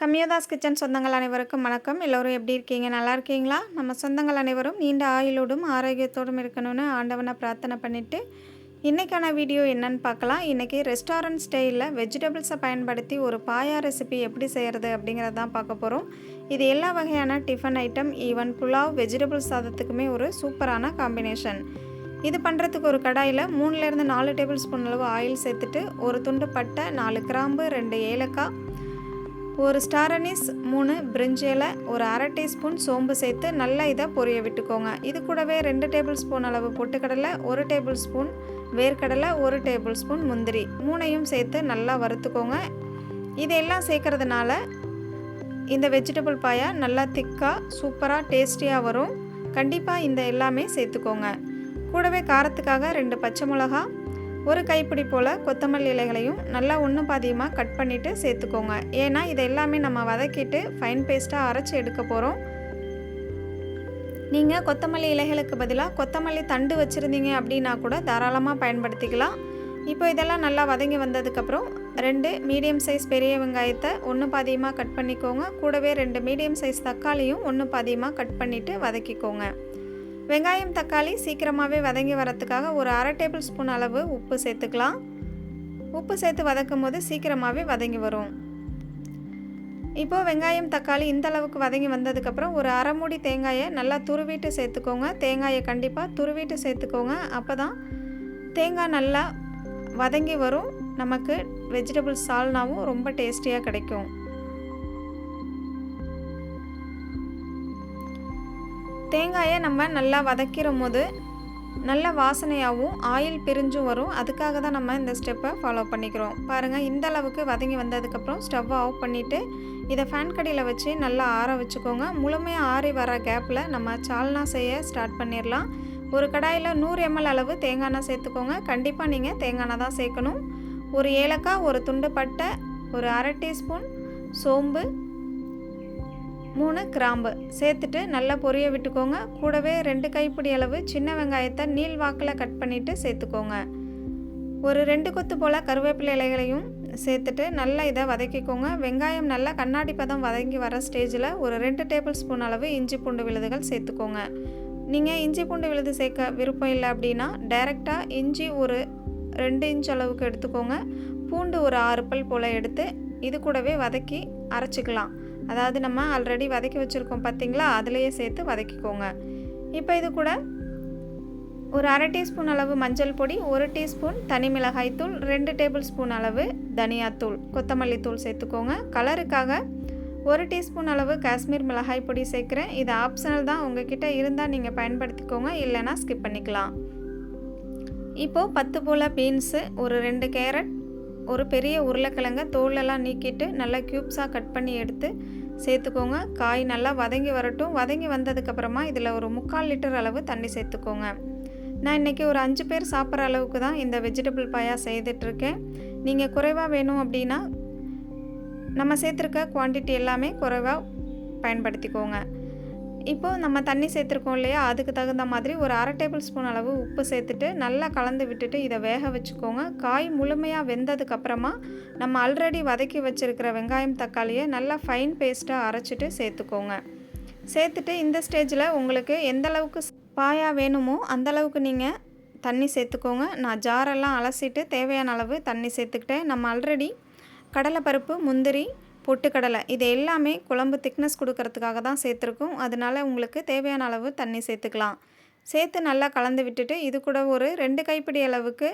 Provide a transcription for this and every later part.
கம்மியதாஸ் kitchen சொந்தங்கள் அனைவருக்கும் வணக்கம். எல்லோரும் எப்படி இருக்கீங்க? நல்லா இருக்கீங்களா? நம்ம சொந்தங்கள் அனைவரும் நீண்ட ஆயுளோடும் ஆரோக்கியத்தோடும் இருக்கணும்னு ஆண்டவனை பிரார்த்தனை பண்ணிவிட்டு இன்றைக்கான வீடியோ என்னன்னு பார்க்கலாம். இன்றைக்கி ரெஸ்டாரண்ட் ஸ்டைலில் வெஜிடபிள்ஸை பயன்படுத்தி ஒரு பாயா ரெசிபி எப்படி செய்கிறது அப்படிங்கிறது தான் பார்க்க போகிறோம். இது எல்லா வகையான tiffin item, even pulao, vegetable சாதத்துக்குமே ஒரு சூப்பரான காம்பினேஷன். இது பண்ணுறதுக்கு ஒரு கடாயில் 3லேருந்து 4 டேபிள் ஸ்பூன் அளவு ஆயில் சேர்த்துட்டு, ஒரு துண்டு பட்டை, 4 கிராம்பு, 2 ஏலக்காய், ஒரு ஸ்டார் அனீஸ், 3 பிரிஞ்சி இலை, ஒரு அரை டீஸ்பூன் சோம்பு சேர்த்து நல்லா இதை பொரிய விட்டுக்கோங்க. இது கூடவே 2 டேபிள் ஸ்பூன் அளவு பொட்டுக்கடலை, 1 டேபிள் ஸ்பூன் வேர்க்கடலை, 1 டேபிள் ஸ்பூன் முந்திரி, 3ஐயும் சேர்த்து நல்லா வறுத்துக்கோங்க. இதெல்லாம் சேர்க்கறதுனால இந்த வெஜிடபிள் பாயா நல்லா திக்காக சூப்பராக டேஸ்டியாக வரும். கண்டிப்பாக இந்த எல்லாமே சேர்த்துக்கோங்க. கூடவே காரத்துக்காக 2 பச்சை மிளகா, ஒரு கைப்பிடி போல் கொத்தமல்லி இலைகளையும் நல்லா ஒன்றும் பாதியமாக கட் பண்ணிவிட்டு சேர்த்துக்கோங்க. ஏன்னா இதை எல்லாமே நம்ம வதக்கிட்டு ஃபைன் பேஸ்ட்டாக அரைச்சி எடுக்க போகிறோம். நீங்கள் கொத்தமல்லி இலைகளுக்கு பதிலாக கொத்தமல்லி தண்டு வச்சுருந்தீங்க அப்படின்னா கூட தாராளமாக பயன்படுத்திக்கலாம். இப்போ இதெல்லாம் நல்லா வதங்கி வந்ததுக்கப்புறம் 2 மீடியம் சைஸ் பெரிய வெங்காயத்தை ஒன்று பாதியமாக கட் பண்ணிக்கோங்க. கூடவே 2 மீடியம் சைஸ் தக்காளியும் ஒன்று பாதியமாக கட் பண்ணிவிட்டு வதக்கிக்கோங்க. வெங்காயம் தக்காளி சீக்கிரமாகவே வதங்கி வரத்துக்காக ஒரு அரை டேபிள் ஸ்பூன் அளவு உப்பு சேர்த்துக்கலாம். உப்பு சேர்த்து வதக்கும் போது சீக்கிரமாகவே வதங்கி வரும். இப்போது வெங்காயம் தக்காளி இந்த அளவுக்கு வதங்கி வந்ததுக்கப்புறம் ஒரு அரை மூடி தேங்காயை நல்லா துருவிட்டு சேர்த்துக்கோங்க. தேங்காயை கண்டிப்பாக துருவிட்டு சேர்த்துக்கோங்க. அப்போ தான் தேங்காய் நல்லா வதங்கி வரும். நமக்கு வெஜிடபிள் சால்னாவும் ரொம்ப டேஸ்டியாக கிடைக்கும். தேங்காயை நம்ம நல்லா வதக்கிற போது நல்ல வாசனையாகவும் ஆயில் பிரிஞ்சும் வரும். அதுக்காக தான் நம்ம இந்த ஸ்டெப்பை ஃபாலோ பண்ணிக்கிறோம். பாருங்கள், இந்த அளவுக்கு வதங்கி வந்ததுக்கப்புறம் ஸ்டவ்வை ஆஃப் பண்ணிவிட்டு இதை ஃபேன் கடியில் வச்சு நல்லா ஆற வச்சுக்கோங்க. முழுமையாக ஆறி வர கேப்பில் நம்ம சால்னா செய்ய ஸ்டார்ட் பண்ணிடலாம். ஒரு கடாயில் 100 ml அளவு தேங்காய் எண்ணெய் சேர்த்துக்கோங்க. கண்டிப்பாக நீங்கள் தேங்காய் எண்ணெய் தான் சேர்க்கணும். ஒரு ஏலக்காய், ஒரு துண்டு பட்டை, ஒரு அரை டீஸ்பூன் சோம்பு, 3 கிராம்பு சேர்த்துட்டு நல்லா பொரிய விட்டுக்கோங்க. கூடவே 2 கைப்பிடி அளவு சின்ன வெங்காயத்தை நீள் வாக்கில் கட் பண்ணிவிட்டு சேர்த்துக்கோங்க. ஒரு 2 கொத்து போல் கருவேப்பிலை இலைகளையும் சேர்த்துட்டு நல்லா இதை வதக்கிக்கோங்க. வெங்காயம் நல்லா கண்ணாடி பதம் வதங்கி வர ஸ்டேஜில் ஒரு 2 டேபிள் ஸ்பூன் அளவு இஞ்சி பூண்டு விழுதுகள் சேர்த்துக்கோங்க. நீங்கள் இஞ்சி பூண்டு விழுது சேர்க்க விருப்பம் இல்லை அப்படின்னா டைரெக்டாக இஞ்சி ஒரு 2 இன்ச் அளவுக்கு எடுத்துக்கோங்க. பூண்டு ஒரு 6 பல் போல் எடுத்து இது கூடவே வதக்கி அரைச்சிக்கலாம். அதாவது நம்ம ஆல்ரெடி வதக்கி வச்சுருக்கோம் பார்த்திங்களா, அதிலையே சேர்த்து வதக்கிக்கோங்க. இப்போ இது கூட ஒரு அரை டீஸ்பூன் அளவு மஞ்சள் பொடி, 1 டீஸ்பூன் தனி மிளகாய் தூள், 2 டேபிள் ஸ்பூன் அளவு தனியாத்தூள், கொத்தமல்லி தூள் சேர்த்துக்கோங்க. கலருக்காக 1 டீஸ்பூன் அளவு காஷ்மீர் மிளகாய் பொடி சேர்க்குறேன். இது ஆப்ஷனல் தான், உங்ககிட்ட இருந்தால் நீங்கள் பயன்படுத்திக்கோங்க, இல்லைனா ஸ்கிப் பண்ணிக்கலாம். இப்போது 10 போல் பீன்ஸு, ஒரு 2 கேரட், ஒரு பெரிய உருளைக்கிழங்க தோலெல்லாம் நீக்கிட்டு நல்லா க்யூப்ஸாக கட் பண்ணி எடுத்து சேர்த்துக்கோங்க. காய் நல்லா வதங்கி வரட்டும். வதங்கி வந்ததுக்கப்புறமா இதில் ஒரு 3/4 லிட்டர் அளவு தண்ணி சேர்த்துக்கோங்க. நான் இன்றைக்கி ஒரு 5 பேர் சாப்பிட்ற அளவுக்கு தான் இந்த வெஜிடபிள் பாயா செய்துட்ருக்கேன். நீங்கள் குறைவாக வேணும் அப்படின்னா நம்ம சேர்த்துருக்க குவான்டிட்டி எல்லாமே குறைவாக பயன்படுத்திக்கோங்க. இப்போது நம்ம தண்ணி சேர்த்துருக்கோம் இல்லையா, அதுக்கு தகுந்த மாதிரி ஒரு அரை டேபிள் ஸ்பூன் அளவு உப்பு சேர்த்துட்டு நல்லா கலந்து விட்டுட்டு இதை வேக வச்சுக்கோங்க. காய் முழுமையாக வெந்ததுக்கப்புறமா நம்ம ஆல்ரெடி வதக்கி வச்சுருக்கிற வெங்காயம் தக்காளியை நல்லா ஃபைன் பேஸ்ட்டாக அரைச்சிட்டு சேர்த்துக்கோங்க. சேர்த்துட்டு இந்த ஸ்டேஜில் உங்களுக்கு எந்த அளவுக்கு பாயா வேணுமோ அந்தளவுக்கு நீங்கள் தண்ணி சேர்த்துக்கோங்க. நான் ஜாரெல்லாம் அலசிட்டு தேவையான அளவு தண்ணி சேர்த்துக்கிட்டேன். நம்ம ஆல்ரெடி கடலைப்பருப்பு, முந்திரி, பொட்டுக்கடலை இது எல்லாமே குழம்பு திக்னஸ் கொடுக்கறதுக்காக தான் சேர்த்துருக்கோம். அதனால் உங்களுக்கு தேவையான அளவு தண்ணி சேர்த்துக்கலாம். சேர்த்து நல்லா கலந்து விட்டுட்டு இது கூட ஒரு 2 கைப்பிடி அளவுக்கு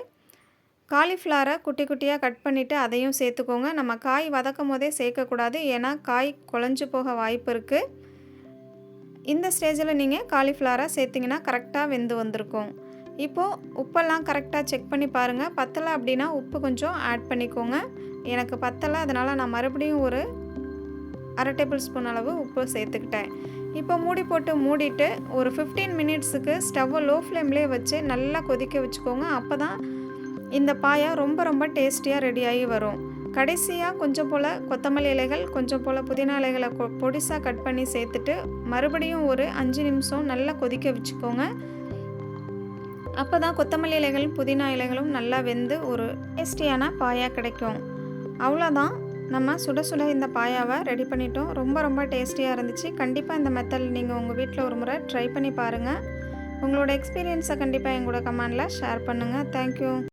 காலிஃப்ளவரை குட்டி குட்டியாக கட் பண்ணிவிட்டு அதையும் சேர்த்துக்கோங்க. நம்ம காய் வதக்கும் போதே சேர்க்கக்கூடாது, ஏன்னா காய் குழஞ்சு போக வாய்ப்பு இருக்குது. இந்த ஸ்டேஜில் நீங்கள் காலிஃப்ளவரை சேர்த்திங்கன்னா கரெக்டாக வெந்து வந்திருக்கும். இப்போது உப்பெல்லாம் கரெக்டாக செக் பண்ணி பாருங்கள். பத்தலை அப்படின்னா உப்பு கொஞ்சம் ஆட் பண்ணிக்கோங்க. எனக்கு பத்தலை, அதனால் நான் மறுபடியும் ஒரு அரை டேபிள் ஸ்பூன் அளவு உப்பு சேர்த்துக்கிட்டேன். இப்போ மூடி போட்டு மூடிட்டு ஒரு 15 மினிட்ஸுக்கு ஸ்டவ்வை லோ ஃப்ளேம்லேயே வச்சு நல்லா கொதிக்க வச்சுக்கோங்க. அப்போ தான் இந்த பாயா ரொம்ப ரொம்ப டேஸ்டியாக ரெடியாகி வரும். கடைசியாக கொஞ்சம் போல் கொத்தமல்லி இலைகள், கொஞ்சம் போல் புதினா இலைகளை பொடிசாக கட் பண்ணி சேர்த்துட்டு மறுபடியும் ஒரு 5 நிமிஷம் நல்லா கொதிக்க வச்சுக்கோங்க. அப்போ தான் கொத்தமல்லி இலைகள், புதினா இலைகளும் நல்லா வெந்து ஒரு டேஸ்டியான பாயா கிடைக்கும். அவ்வளோதான், நம்ம சுட சுட இந்த பாயாவை ரெடி பண்ணிட்டோம். ரொம்ப டேஸ்டியாக இருந்துச்சு. கண்டிப்பாக இந்த மெத்தடில் நீங்கள் உங்கள் வீட்டில் ஒரு முறை ட்ரை பண்ணி பாருங்கள். உங்களோட எக்ஸ்பீரியன்ஸை கண்டிப்பாக எங்களோட கமெண்டில் ஷேர் பண்ணுங்கள். தேங்க்யூ.